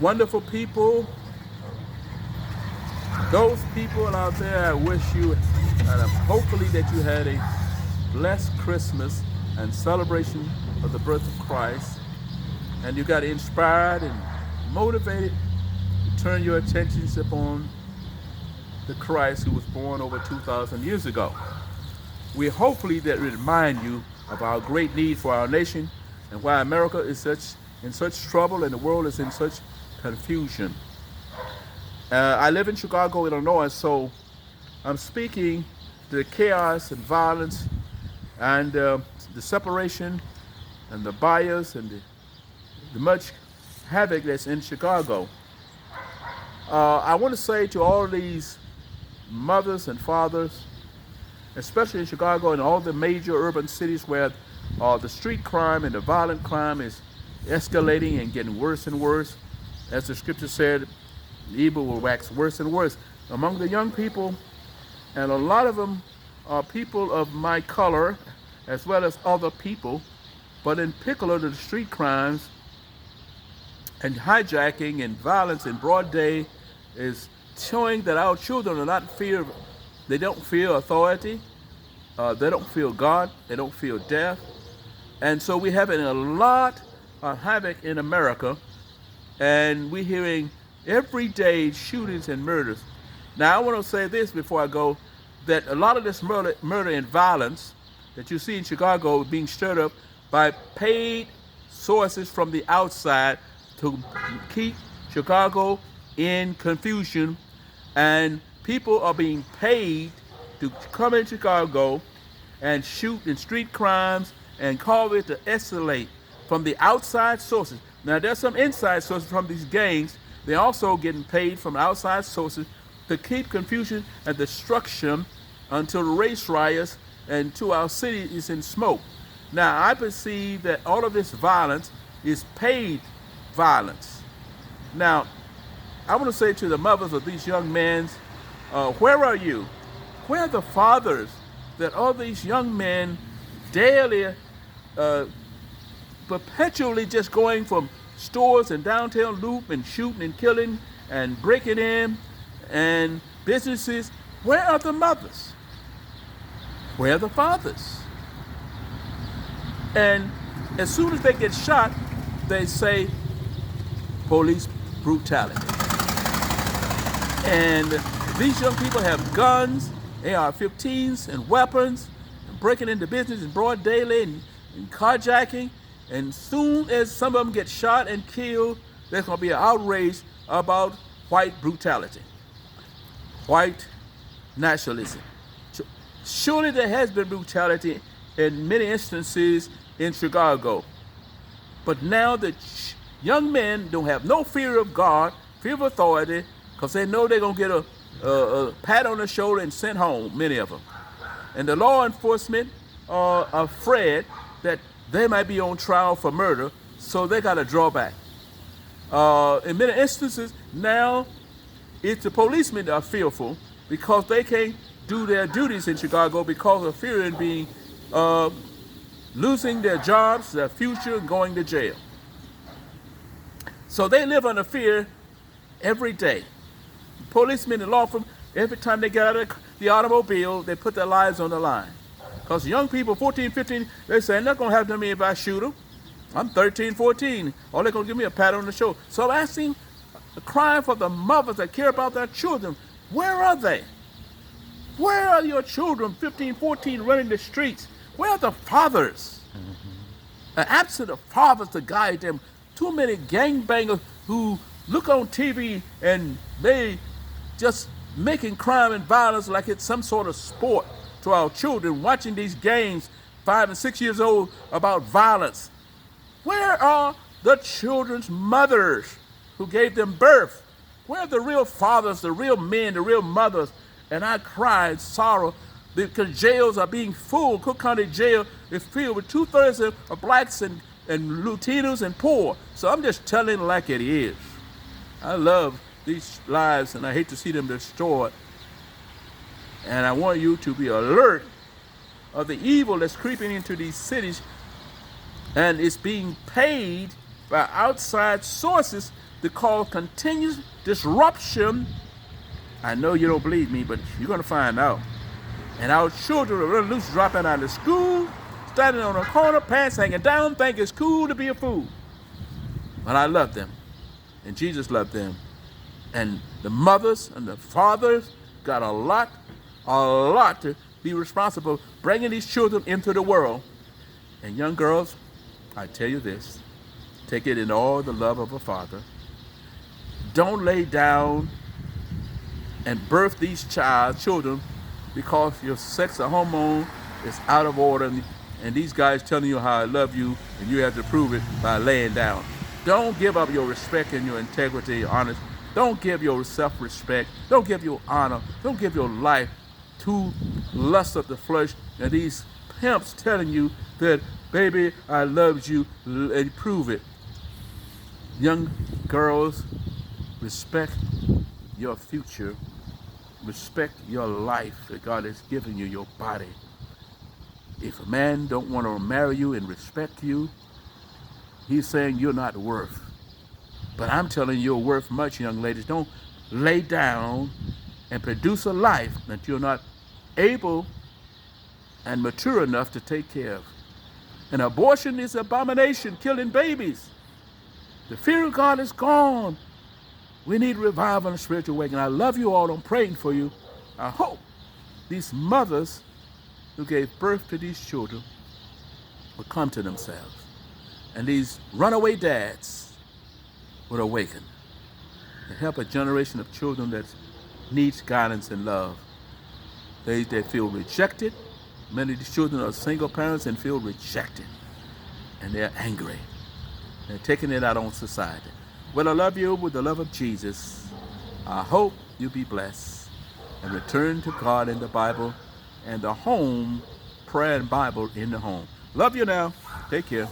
Wonderful people, those people out there, I wish you, and hopefully that you had a blessed Christmas and celebration of the birth of Christ, and you got inspired and motivated to turn your attentions upon the Christ who was born over 2,000 years ago. We hopefully that remind you of our great need for our nation and why America is in such trouble and the world is in such confusion. I live in Chicago, Illinois, so I'm speaking to the chaos and violence and the separation and the bias and the much havoc that's in Chicago. I want to say to all these mothers and fathers, especially in Chicago and all the major urban cities where the street crime and the violent crime is escalating and getting worse and worse. As the scripture said, evil will wax worse and worse. Among the young people, and a lot of them are people of my color as well as other people, but in particular the street crimes and hijacking and violence in broad day is showing that our children are not fear, they don't fear authority, they don't fear God, they don't fear death. And so we're having a lot of havoc in America, and we're hearing every day shootings and murders. Now I want to say this before I go, that a lot of this murder and violence that you see in Chicago being stirred up by paid sources from the outside to keep Chicago in confusion, and people are being paid to come in Chicago and shoot in street crimes and cause it to escalate from the outside sources. Now there's some inside sources from these gangs. They're also getting paid from outside sources to keep confusion and destruction until the race riots and to our city is in smoke. Now I perceive that all of this violence is paid violence. Now I want to say to the mothers of these young men, where are you? Where are the fathers that all these young men daily, perpetually just going from stores and downtown loop and shooting and killing and breaking in and businesses? Where are the mothers? Where are the fathers? And as soon as they get shot, they say police brutality. And these young people have guns, AR-15s and weapons, and breaking into business in broad daylight and carjacking. And soon as some of them get shot and killed, there's going to be an outrage about white brutality, white nationalism. Surely there has been brutality in many instances in Chicago. But now the young men don't have no fear of God, fear of authority, because they know they're going to get a pat on the shoulder and sent home, many of them. And the law enforcement are afraid that they might be on trial for murder, so they got to draw back. In many instances, now it's the policemen that are fearful because they can't do their duties in Chicago because of fearing being, losing their jobs, their future, and going to jail. So they live under fear every day. Policemen and law enforcement, every time they get out of the automobile, they put their lives on the line. Because young people, 14, 15, they say, they're not going to happen to me if I shoot them. I'm 13, 14. Or they're going to give me a pat on the shoulder. So I'm asking, crying for the mothers that care about their children. Where are they? Where are your children, 15, 14, running the streets? Where are the fathers? Absent of fathers to guide them. Too many gangbangers who look on TV and they just making crime and violence like it's some sort of sport to our children, watching these games, 5 and 6 years old, about violence. Where are the children's mothers who gave them birth? Where are the real fathers, the real men, the real mothers? And I cried sorrow because jails are being full. Cook County Jail is filled with 2/3 of blacks and Latinos and poor. So I'm just telling like it is. I love these lives and I hate to see them destroyed. And I want you to be alert of the evil that's creeping into these cities, and it's being paid by outside sources to cause continuous disruption. I know you don't believe me, but you're going to find out. And our children are really loose, dropping out of school, standing on a corner, pants hanging down, think it's cool to be a fool. But I love them, and Jesus loved them. And the mothers and the fathers got a lot to be responsible bringing these children into the world. And young girls, I tell you this, take it in all the love of a father. Don't lay down and birth these children because your sex or hormone is out of order and these guys telling you how I love you and you have to prove it by laying down. Don't give up your respect and your integrity, your honor. Don't give your self-respect. Don't give your honor. Don't give your life to lust of the flesh and these pimps telling you that, baby, I loved you, and prove it. Young girls, respect your future. Respect your life that God has given you, your body. If a man don't want to marry you and respect you, he's saying you're not worth. But I'm telling you, you're worth much, young ladies. Don't lay down and produce a life that you're not able and mature enough to take care of. And abortion is abomination, killing babies. The fear of God is gone. We need revival and spiritual awakening. I love you all. I'm praying for you. I hope these mothers who gave birth to these children will come to themselves. And these runaway dads will awaken and help a generation of children that needs guidance and love. They feel rejected. Many of these children are single parents and feel rejected. And they're angry. They're taking it out on society. Well, I love you with the love of Jesus. I hope you be blessed and return to God in the Bible and the home, prayer and Bible in the home. Love you now. Take care.